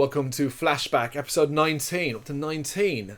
welcome to Flashback, episode 19, up to 19.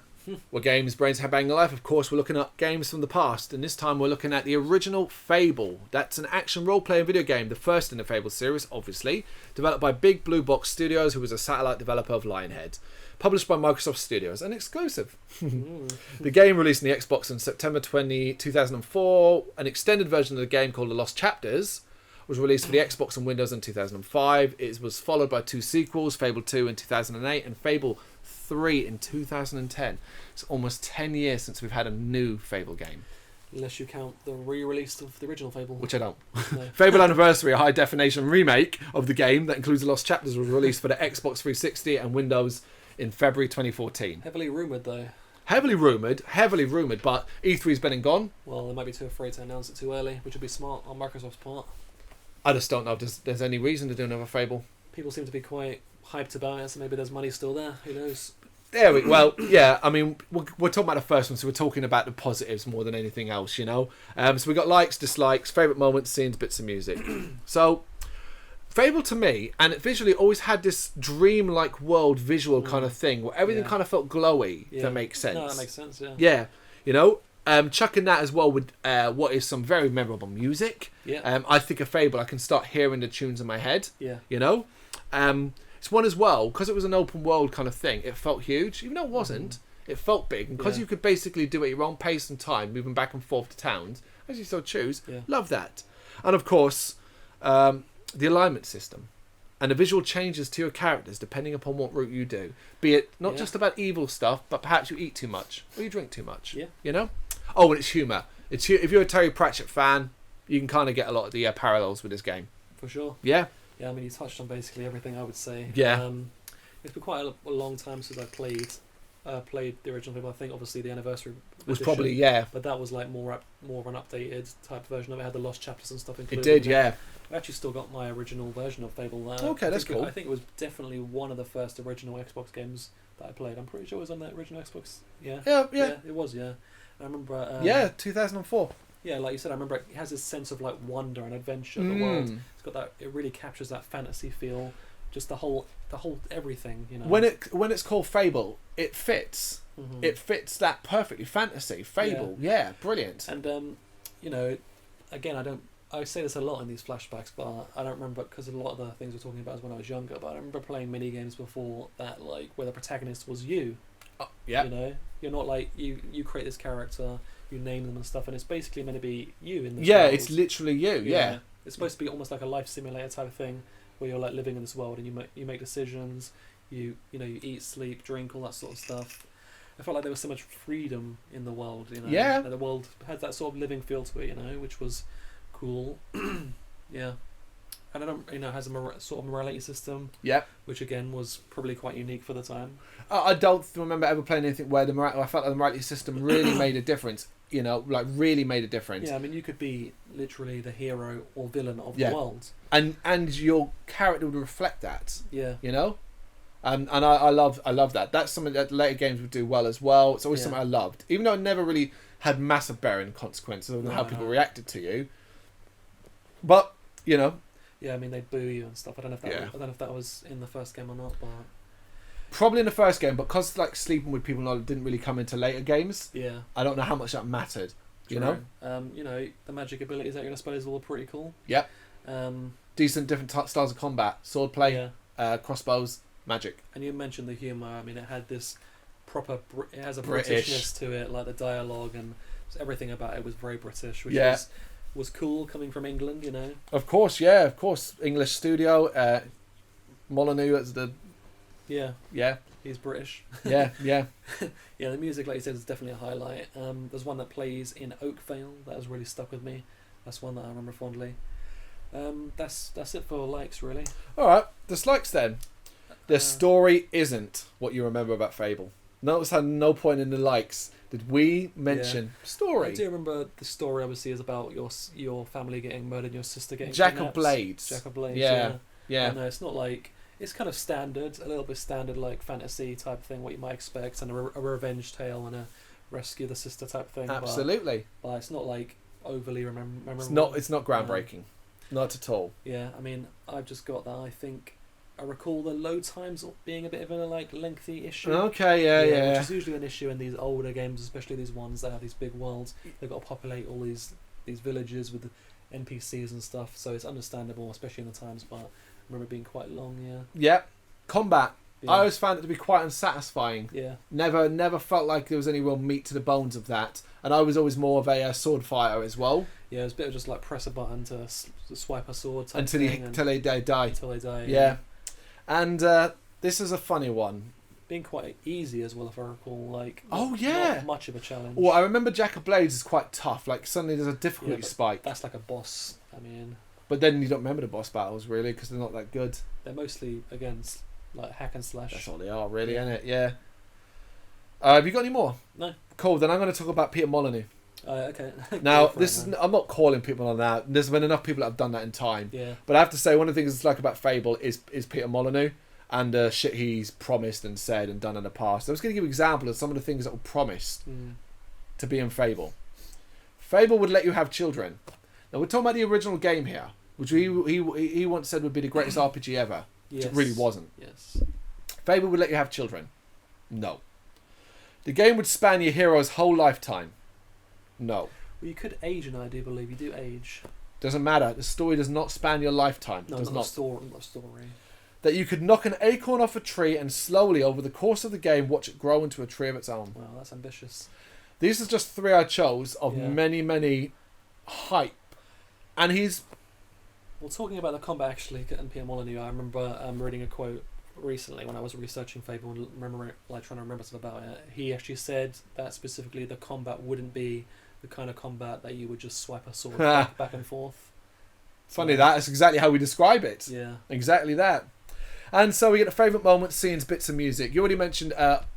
We're Games, Brains, Headbanging Life. Of course, we're looking at games from the past, and this time we're looking at the original Fable. That's an action role-playing video game, the first in the Fable series, obviously, developed by Big Blue Box Studios, who was a satellite developer of Lionhead. Published by Microsoft Studios, and exclusive. The game released on the Xbox in September 2004. An extended version of the game called The Lost Chapters was released for the Xbox and Windows in 2005. It was followed by two sequels, Fable 2 in 2008 and Fable 3 in 2010. It's almost 10 years since we've had a new Fable game. Unless you count the re-release of the original Fable. Which I don't. No. Fable Anniversary, a high-definition remake of the game that includes The Lost Chapters, was released for the Xbox 360 and Windows in February 2014. Heavily rumoured, though. Heavily rumoured, but E3's been and gone. Well, they might be too afraid to announce it too early, which would be smart on Microsoft's part. I just don't know if there's any reason to do another Fable. People seem to be quite hyped about it, so maybe there's money still there. Who knows? Yeah, I mean, we're talking about the first one, so we're talking about the positives more than anything else, you know? So we got likes, dislikes, favourite moments, scenes, bits of music. So, Fable to me, and it visually always had this dream-like world visual kind of thing, where everything kind of felt glowy, if that makes sense. No, that makes sense, yeah. Yeah, you know? Chucking that as well with what is some very memorable music. Yeah. I think of Fable, I can start hearing the tunes in my head. Yeah. You know? It's one as well, because it was an open world kind of thing, it felt huge. Even though it wasn't, it felt big. And because you could basically do it at your own pace and time, moving back and forth to towns, as you so choose, love that. And of course, the alignment system. And the visual changes to your characters depending upon what route you do. Be it not just about evil stuff, but perhaps you eat too much or you drink too much. Yeah. You know? Oh, and it's humour. If you're a Terry Pratchett fan, you can kind of get a lot of the parallels with this game. For sure. Yeah? Yeah, I mean, you touched on basically everything, I would say. Yeah. It's been quite a long time since I played the original Fable. I think, obviously, the anniversary Was edition, probably, but that was like more of an updated type version of it. It had the Lost Chapters and stuff it included. did, yeah. I've actually still got my original version of Fable. Okay, that's cool. I think it was definitely one of the first original Xbox games that I played. I'm pretty sure it was on that original Xbox. Yeah. Yeah. It was, yeah. I remember... 2004. Yeah, like you said, I remember it has this sense of like wonder and adventure of the world. It's got that. It really captures that fantasy feel. Just the whole everything, you know. When it's called Fable, it fits. Mm-hmm. It fits that perfectly. Fantasy, Fable, yeah brilliant. And you know, again, I say this a lot in these flashbacks, but I don't remember, because a lot of the things we're talking about is when I was younger. But I remember playing mini games before that, like where the protagonist was you. Yeah. You know, you're not like you create this character, you name them and stuff, and it's basically meant to be you in this world. It's literally you. Yeah. It's supposed to be almost like a life simulator type of thing, where you're like living in this world and you make decisions, you eat, sleep, drink, all that sort of stuff. I felt like there was so much freedom in the world, you know. Yeah. That the world had that sort of living feel to it, you know, which was cool. Yeah. And it has a sort of morality system. Yeah. Which again was probably quite unique for the time. I don't remember ever playing anything where I felt like the morality system really made a difference. You know, like really made a difference. Yeah, I mean, you could be literally the hero or villain of the world, and your character would reflect that. Yeah. You know, and I love that. That's something that later games would do well as well. It's always something I loved, even though it never really had massive bearing consequences on how people reacted to you. But you know. Yeah, I mean, they'd boo you and stuff. I don't know if that was in the first game or not, but probably in the first game, but because like sleeping with people didn't really come into later games. Yeah, I don't know how much that mattered. True. You know, the magic abilities at your disposal were pretty cool. Yep. Decent, different styles of combat, swordplay, crossbows, magic. And you mentioned the humour. I mean, it had this proper. It has a British Britishness to it, like the dialogue and everything about it was very British, which was cool coming from England, you know. Of course. English studio. Molyneux as the... Yeah. He's British. Yeah. Yeah, the music, like you said, is definitely a highlight. There's one that plays in Oakvale that has really stuck with me. That's one that I remember fondly. That's it for likes, really. Alright, dislikes then. The story isn't what you remember about Fable. Notice how no point in the likes did we mention story. I do remember the story obviously is about your family getting murdered and your sister getting Jack kidnapped. of Blades. Yeah. No, it's not like... It's kind of standard, a little bit standard, like fantasy type thing, what you might expect, and a revenge tale and a rescue the sister type thing. Absolutely. But it's not like overly memorable. It's not groundbreaking. Not at all. Yeah, I mean, I've just got that. I think I recall the load times being a bit of a like lengthy issue. Okay, yeah. Which is usually an issue in these older games, especially these ones that have these big worlds. They've got to populate all these villages with the NPCs and stuff, so it's understandable, especially in the times. But I remember it being quite long. Yeah. Combat. Yeah. I always found it to be quite unsatisfying. Yeah. Never felt like there was any real meat to the bones of that. And I was always more of a sword fighter as well. Yeah, it was a bit of just like press a button to swipe a sword Until they die. Until they die. Yeah. And this is a funny one. Being quite easy as well, if I recall. Like, not much of a challenge. Well, I remember Jack of Blades is quite tough. Like, suddenly there's a difficulty spike. That's like a boss. I mean, but then you don't remember the boss battles really because they're not that good. They're mostly against like hack and slash. That's all they are, really, isn't it? Yeah. Have you got any more? No. Cool. Then I'm going to talk about Peter Molyneux. Okay. Now, I'm not calling people on that. There's been enough people that have done that in time. Yeah. But I have to say, one of the things that's like about Fable is Peter Molyneux and shit he's promised and said and done in the past. I was going to give an example of some of the things that were promised to be in Fable. Fable would let you have children. Now, we're talking about the original game here, which he once said would be the greatest RPG ever. Yes. It really wasn't. Yes. Fable would let you have children. No. The game would span your hero's whole lifetime. No. Well, you could age, and I do believe you do age. Doesn't matter. The story does not span your lifetime. No, does not story. That you could knock an acorn off a tree and slowly, over the course of the game, watch it grow into a tree of its own. Wow, that's ambitious. These are just three I chose of Yeah. many hype. And he's... Well, talking about the combat actually, and Peter Molyneux, I remember reading a quote recently when I was researching Fable and trying to remember stuff about it. He actually said that specifically the combat wouldn't be the kind of combat that you would just swipe a sword back and forth. Funny that's exactly how we describe it. Yeah. Exactly that. And so we get the favourite moments, scenes, bits of music. You already mentioned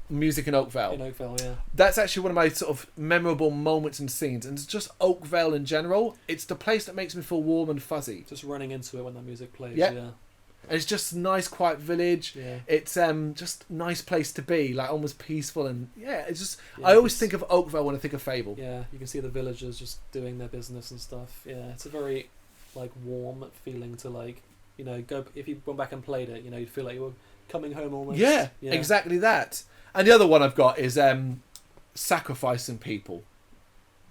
music in Oakvale. In Oakvale, yeah. That's actually one of my sort of memorable moments and scenes. And it's just Oakvale in general. It's the place that makes me feel warm and fuzzy. Just running into it when that music plays, Yep. yeah. And it's just a nice, quiet village. Yeah. It's just a nice place to be, like almost peaceful. And yeah, it's just... Yeah, I always think of Oakvale when I think of Fable. Yeah, you can see the villagers just doing their business and stuff. Yeah, it's a very like warm feeling to like, you know, go if you went back and played it, you know, you'd feel like you were coming home almost. Yeah, exactly that. And the other one I've got is sacrificing people.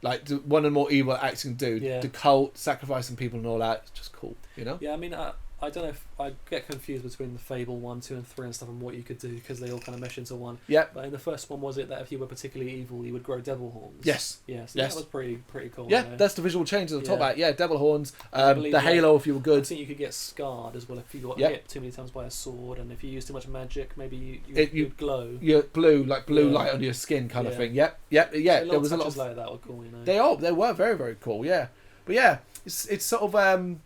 Like one of the more evil acts you can do. Yeah. The cult, sacrificing people and all that. It's just cool, you know? Yeah, I mean, I don't know if I get confused between the Fable 1, 2 and 3 and stuff and what you could do because they all kind of mesh into one. Yep. But in the first one, was it that if you were particularly evil, you would grow devil horns? Yes. Yeah, so Yes. that was pretty cool. Yeah, that's the visual change at the top Yeah. about. Yeah, devil horns, I believe, the halo if you were I good. think you could get scarred as well if you got Yep. hit too many times by a sword, and if you use too much magic, maybe You- you'd glow. You're blue Yeah. light under your skin kind of Yeah. thing. Yep. Yeah. So There was a lot touches of... like that were cool, you know. They were very, very cool, yeah. But yeah, it's sort of...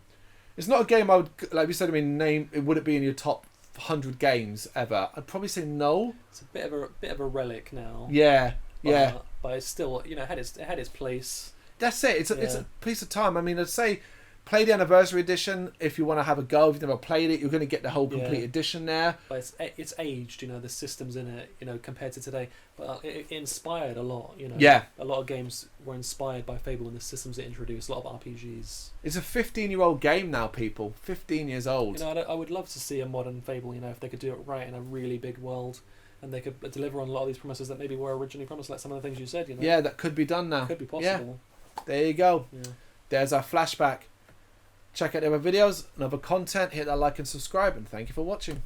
it's not a game I would... Like we said, I mean, would it be in your top 100 games ever? I'd probably say no. It's a bit of a relic now. Yeah, yeah. But it's still, you know, it had its place. That's it. It's a Yeah. piece of time. I mean, I'd say play the anniversary edition if you want to have a go. If you've never played it, you're going to get the whole complete Yeah. edition there. But it's aged, you know, the systems in it, you know, compared to today. But it inspired a lot, you know. Yeah. A lot of games were inspired by Fable and the systems it introduced. A lot of RPGs. It's a 15-year-old game now, people. 15 years old. You know, I would love to see a modern Fable, you know, if they could do it right in a really big world. And they could deliver on a lot of these promises that maybe were originally promised, like some of the things you said, you know. Yeah, that could be done now. Could be Yeah. possible. There you go. Yeah. There's our flashback. Check out the other videos and other content. Hit that like and subscribe. And thank you for watching.